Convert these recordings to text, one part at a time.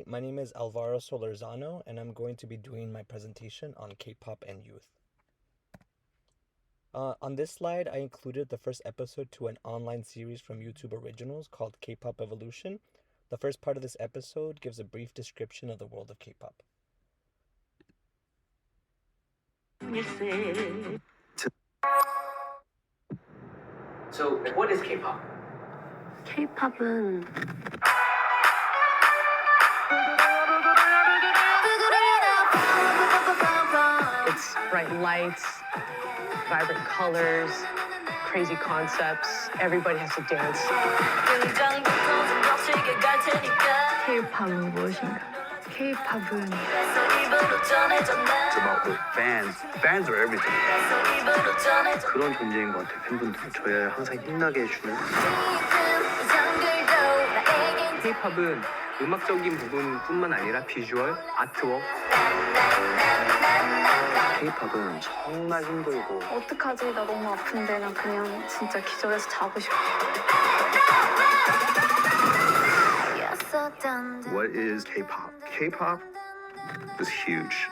My name is Alvaro Solorzano, and I'm going to be doing my presentation on K-pop and youth. On this slide, I included the first episode to an online series from YouTube Originals called K-pop Evolution. The first part of this episode gives a brief description of the world of K-pop. So, what is K-pop? K-팝은 it's bright lights, vibrant colors, crazy concepts. Everybody has to dance. K-팝은 무엇인가? K-팝은 It's about the fans. Fans are everything. 그런 존재인 것 같아요. 팬분들 저희 항상 힘나게 해주는. K-팝은 음악적인 부분뿐만 아니라 비주얼, 아트웍. K-팝은 정말 힘들고 어떡하지? 나 너무 아픈데 나 그냥 진짜 기절해서 자고 싶어. What is K-pop? K-pop is huge.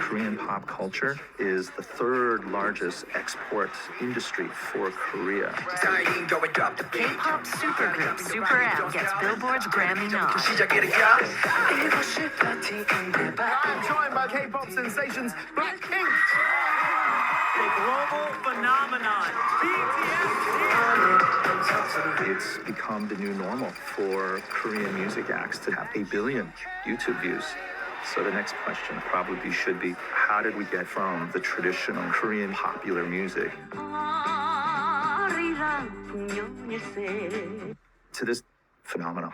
Korean pop culture is the third largest export industry for Korea. K-pop supergroup Super M gets Billboard's Grammy nod. Joined by K-pop sensations Blackpink. A global phenomenon. It's become the new normal for Korean music acts to have 8 billion YouTube views. So the next question probably should be, how did we get from the traditional Korean popular music to this phenomenon?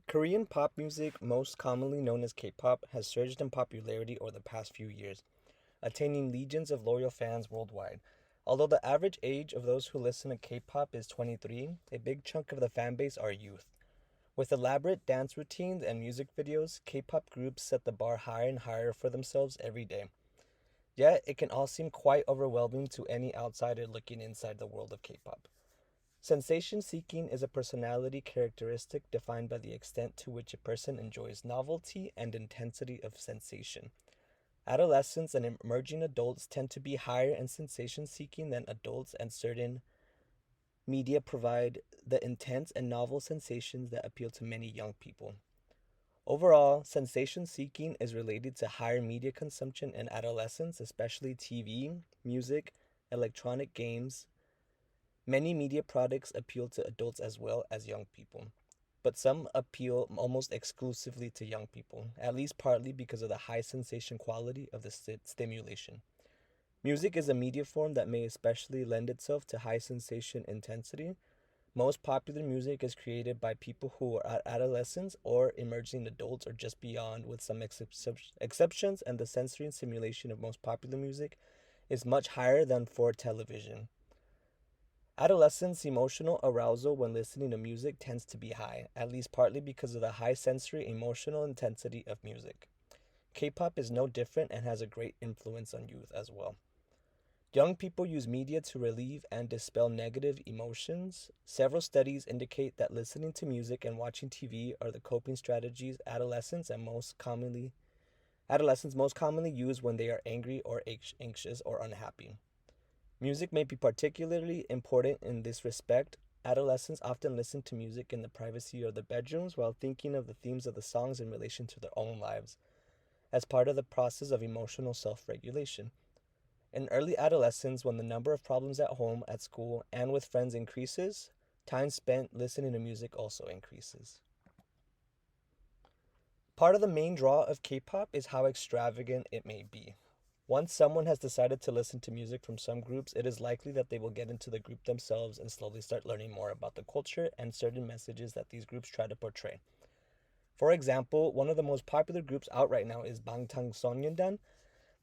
Korean pop music, most commonly known as K-pop, has surged in popularity over the past few years, attaining legions of loyal fans worldwide. Although the average age of those who listen to K-pop is 23, a big chunk of the fan base are youth. With elaborate dance routines and music videos, K-pop groups set the bar higher and higher for themselves every day. Yet, it can all seem quite overwhelming to any outsider looking inside the world of K-pop. Sensation seeking is a personality characteristic defined by the extent to which a person enjoys novelty and intensity of sensation. Adolescents and emerging adults tend to be higher in sensation seeking than adults, and certain media provide the intense and novel sensations that appeal to many young people. Overall, sensation seeking is related to higher media consumption in adolescence, especially TV, music, electronic games. Many media products appeal to adults as well as young people, but some appeal almost exclusively to young people, at least partly because of the high sensation quality of the stimulation. Music is a media form that may especially lend itself to high sensation intensity. Most popular music is created by people who are adolescents or emerging adults or just beyond, with some exceptions, and the sensory and simulation of most popular music is much higher than for television. Adolescents' emotional arousal when listening to music tends to be high, at least partly because of the high sensory emotional intensity of music. K-pop is no different and has a great influence on youth as well. Young people use media to relieve and dispel negative emotions. Several studies indicate that listening to music and watching TV are the coping strategies adolescents most commonly use when they are angry or anxious or unhappy. Music may be particularly important in this respect. Adolescents often listen to music in the privacy of their bedrooms while thinking of the themes of the songs in relation to their own lives, as part of the process of emotional self-regulation. In early adolescence, when the number of problems at home, at school, and with friends increases, time spent listening to music also increases. Part of the main draw of K-pop is how extravagant it may be. Once someone has decided to listen to music from some groups, it is likely that they will get into the group themselves and slowly start learning more about the culture and certain messages that these groups try to portray. For example, one of the most popular groups out right now is Bangtansohnyeondan.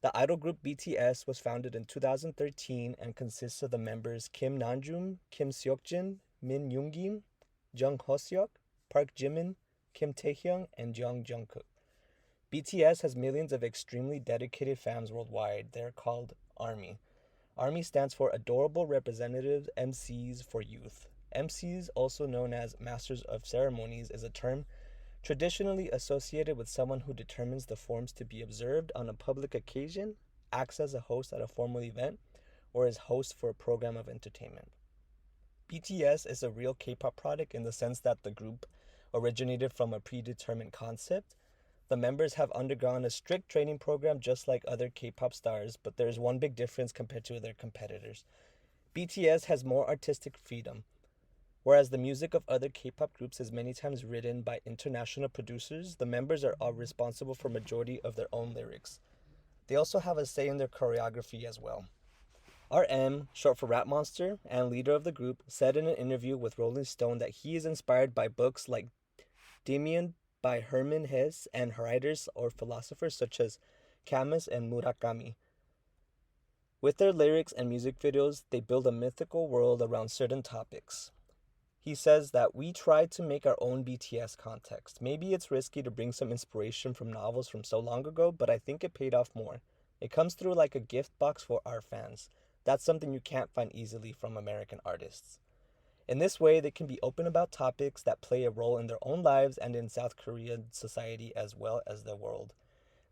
The idol group BTS was founded in 2013 and consists of the members Kim Namjoon, Kim Seokjin, Min Yoongi, Jung Hoseok, Park Jimin, Kim Taehyung, and Jung Jungkook. BTS has millions of extremely dedicated fans worldwide. They're called ARMY. ARMY stands for Adorable Representative MCs for Youth. MCs, also known as Masters of Ceremonies, is a term traditionally associated with someone who determines the forms to be observed on a public occasion, acts as a host at a formal event, or is host for a program of entertainment. BTS is a real K-pop product in the sense that the group originated from a predetermined concept. The members have undergone a strict training program just like other K-pop stars, but there's one big difference compared to their competitors. BTS has more artistic freedom, whereas the music of other K-pop groups is many times written by international producers. The members are all responsible for majority of their own lyrics. They also have a say in their choreography as well. RM, short for Rap Monster, and leader of the group, said in an interview with Rolling Stone that he is inspired by books like Damien by Hermann Hesse and writers or philosophers such as Camus and Murakami. With their lyrics and music videos, they build a mythical world around certain topics. He says that we tried to make our own BTS context. Maybe it's risky to bring some inspiration from novels from so long ago, but I think it paid off more. It comes through like a gift box for our fans. That's something you can't find easily from American artists. In this way, they can be open about topics that play a role in their own lives and in South Korean society as well as the world.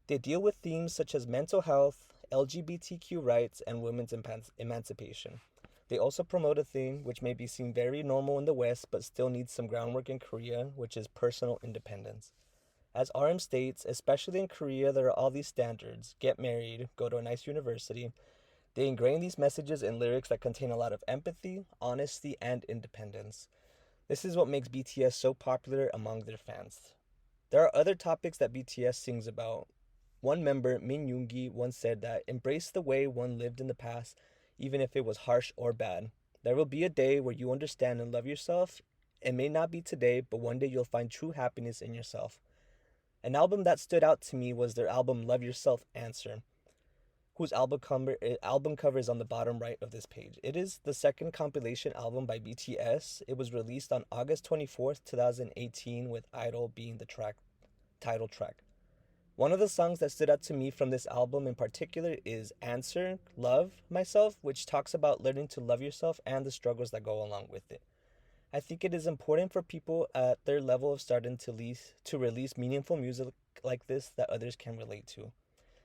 They deal with themes such as mental health, LGBTQ rights, and women's emancipation. They also promote a thing which may be seen very normal in the West but still needs some groundwork in Korea, which is personal independence. As RM states, especially in Korea, there are all these standards: get married, go to a nice university. They ingrain these messages in lyrics that contain a lot of empathy, honesty, and independence. This is what makes BTS so popular among their fans. There are other topics that BTS sings about. One member, Min Yoongi, once said that embrace the way one lived in the past, even if it was harsh or bad. There will be a day where you understand and love yourself. It may not be today, but one day you'll find true happiness in yourself. An album that stood out to me was their album Love Yourself Answer, whose album cover is on the bottom right of this page. It is the second compilation album by BTS. It was released on August 24th, 2018, with Idol being the title track. One of the songs that stood out to me from this album in particular is Answer, Love Myself, which talks about learning to love yourself and the struggles that go along with it. I think it is important for people at their level of stardom to release meaningful music like this that others can relate to.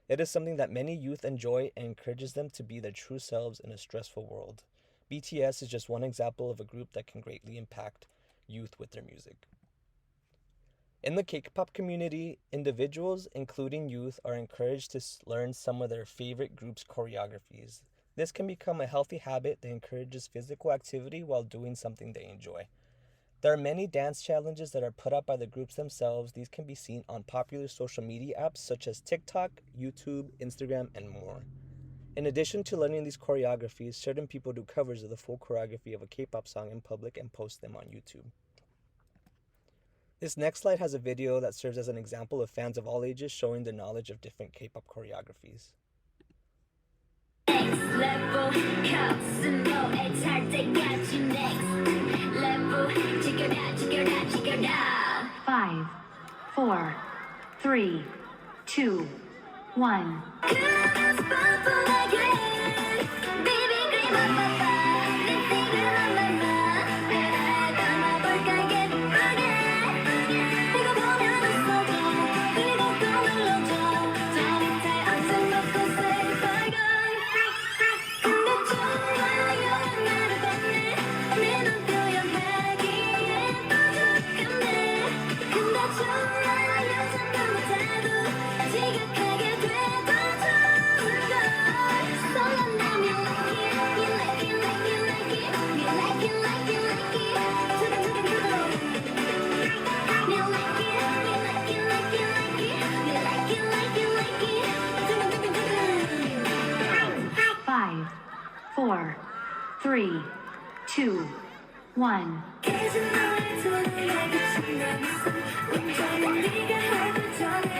It is something that many youth enjoy and encourages them to be their true selves in a stressful world. BTS is just one example of a group that can greatly impact youth with their music. In the K-pop community, individuals, including youth, are encouraged to learn some of their favorite groups' choreographies. This can become a healthy habit that encourages physical activity while doing something they enjoy. There are many dance challenges that are put up by the groups themselves. These can be seen on popular social media apps such as TikTok, YouTube, Instagram, and more. In addition to learning these choreographies, certain people do covers of the full choreography of a K-pop song in public and post them on YouTube. This next slide has a video that serves as an example of fans of all ages showing their knowledge of different K-pop choreographies. Five, four, three, two, one. Five, four, three, two, one. I think you'll understand.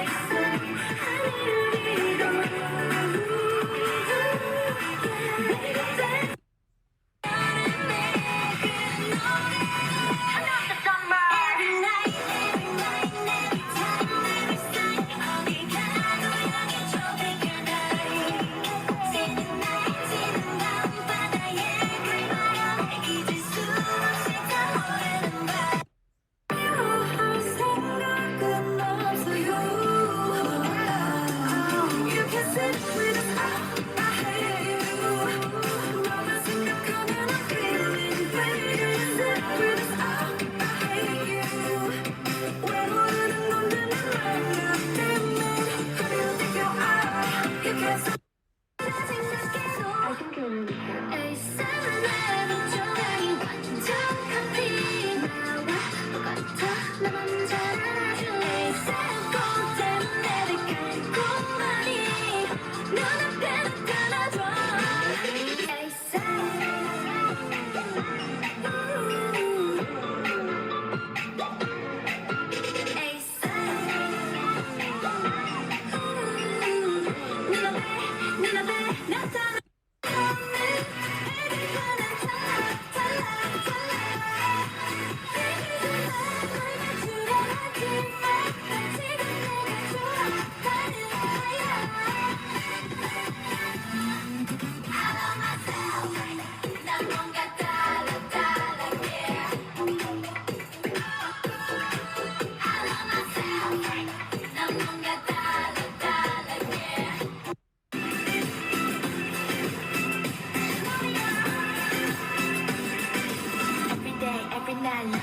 Every day, every night.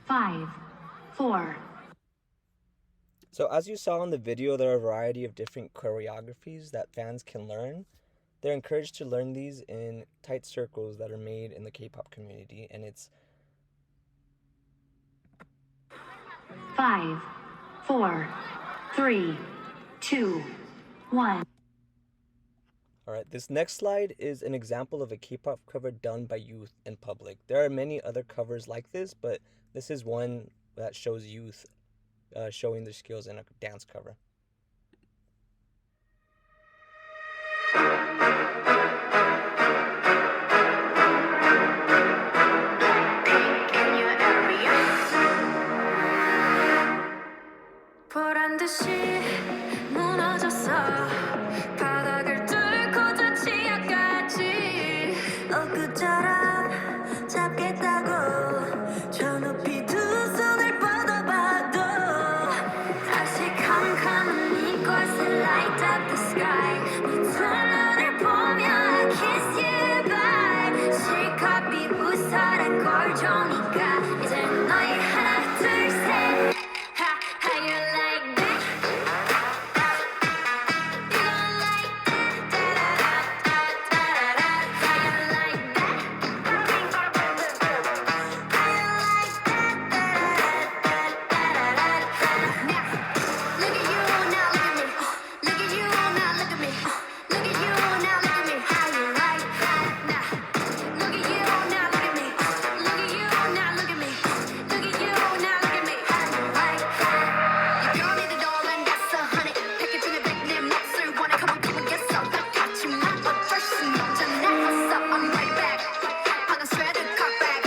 5, 4, So as you saw in the video, there are a variety of different choreographies that fans can learn. They're encouraged to learn these in tight circles that are made in the K-pop community, and it's 5, 4, 3, 2, 1. Alright, this next slide is an example of a K-pop cover done by youth in public. There are many other covers like this, but this is one that shows youth showing their skills in a dance cover. 보란 듯이 무너졌어 바닥을 뚫고 저 지하까지 엊그처럼 잡겠다고 저 높이 두 손을 뻗어봐도 다시 캄캄한 이곳을 light up the sky 네 두 눈을 보며 I kiss you bye 실컷 비웃어라 꼴 좋으니까 이제 너희 하나 둘셋 How you like that? You gon' like that? Da-da-da-da-da-da-da. How you like that? How you like that? Now, look at you, now look at me. Look at you, now look at me. Look at you, now look at me. How you like that? Now, look at you, now look at me. Look at you, now look at me. Look at you, now look at me. How you like that? You don't need it all and that's 100. 패키지는 100, 내 몫을 원해. Come on, come on, get some. 같이만 but first 먼저 내었어. I'm right back. 방금 shredded, cut back.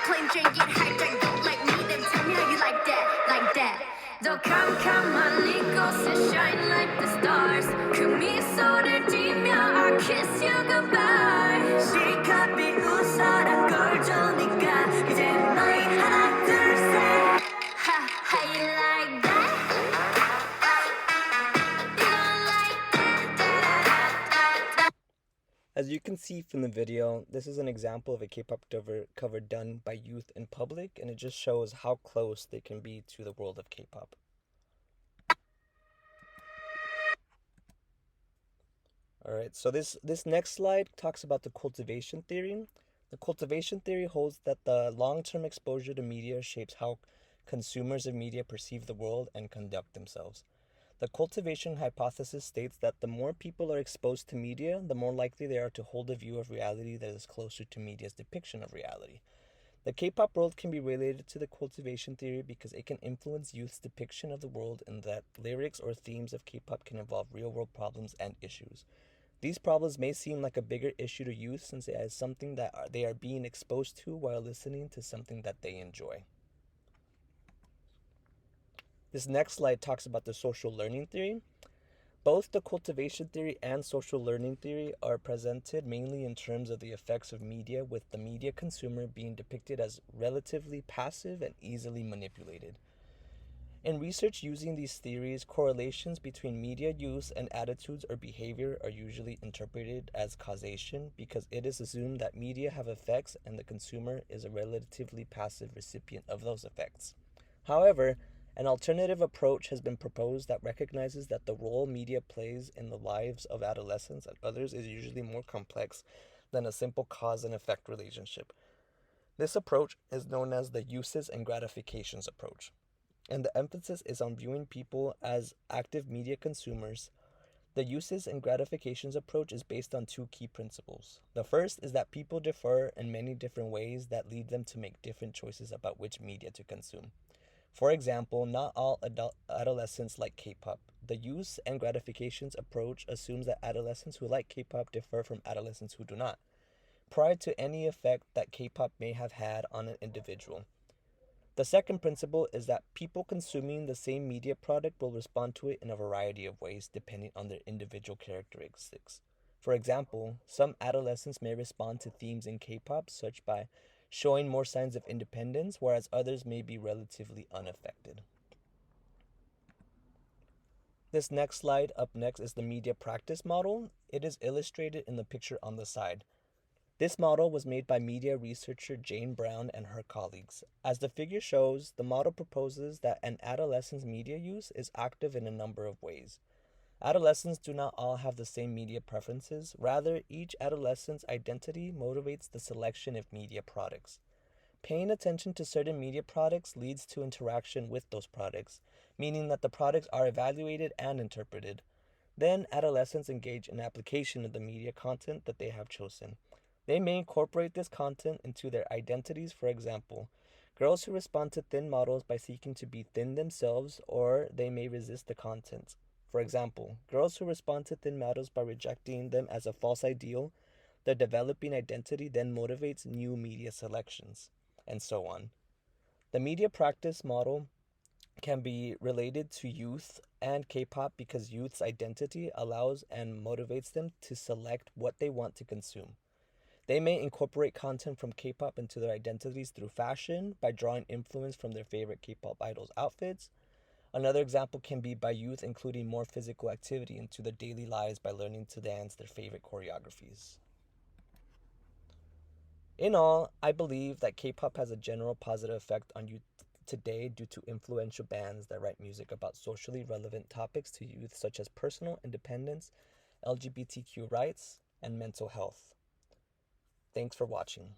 Plain Jane, get hijack. Don't like me, then tell me how you like that, like that. 더 캄캄한 이곳에 shine like the stars. 그 미소를 띠며 I kiss you goodbye. 실컷 비웃어라 꼴 좋으니까 이제 너희 하나 둘셋 How you like that? You gon' like that? Da-da-da-da-da. As you can see from the video, this is an example of a K-pop cover done by youth in public, and it just shows how close they can be to the world of K-pop. Alright, so this next slide talks about the cultivation theory. The cultivation theory holds that the long-term exposure to media shapes how consumers of media perceive the world and conduct themselves. The cultivation hypothesis states that the more people are exposed to media, the more likely they are to hold a view of reality that is closer to media's depiction of reality. The K-pop world can be related to the cultivation theory because it can influence youth's depiction of the world in that lyrics or themes of K-pop can involve real-world problems and issues. These problems may seem like a bigger issue to youth since it is something that they are being exposed to while listening to something that they enjoy. This next slide talks about the social learning theory. Both the cultivation theory and social learning theory are presented mainly in terms of the effects of media, with the media consumer being depicted as relatively passive and easily manipulated. In research using these theories, correlations between media use and attitudes or behavior are usually interpreted as causation because it is assumed that media have effects and the consumer is a relatively passive recipient of those effects. However, an alternative approach has been proposed that recognizes that the role media plays in the lives of adolescents and others is usually more complex than a simple cause and effect relationship. This approach is known as the uses and gratifications approach, and the emphasis is on viewing people as active media consumers. The uses and gratifications approach is based on two key principles. The first is that people differ in many different ways that lead them to make different choices about which media to consume. For example, not all adolescents like K-pop. The use and gratifications approach assumes that adolescents who like K-pop differ from adolescents who do not, prior to any effect that K-pop may have had on an individual. The second principle is that people consuming the same media product will respond to it in a variety of ways depending on their individual characteristics. For example, some adolescents may respond to themes in K-pop such by showing more signs of independence, whereas others may be relatively unaffected. This next slide up next is the media practice model. It is illustrated in the picture on the side. This model was made by media researcher Jane Brown and her colleagues. As the figure shows, the model proposes that an adolescent's media use is active in a number of ways. Adolescents do not all have the same media preferences. Rather, each adolescent's identity motivates the selection of media products. Paying attention to certain media products leads to interaction with those products, meaning that the products are evaluated and interpreted. Then, adolescents engage in application of the media content that they have chosen. They may incorporate this content into their identities. For example, girls who respond to thin models by seeking to be thin themselves, or they may resist the content. For example, girls who respond to thin models by rejecting them as a false ideal, their developing identity then motivates new media selections, and so on. The media practice model can be related to youth and K-pop because youth's identity allows and motivates them to select what they want to consume. They may incorporate content from K-pop into their identities through fashion by drawing influence from their favorite K-pop idols' outfits. Another example can be by youth including more physical activity into their daily lives by learning to dance their favorite choreographies. In all, I believe that K-pop has a general positive effect on youth today due to influential bands that write music about socially relevant topics to youth such as personal independence, LGBTQ rights, and mental health. Thanks for watching.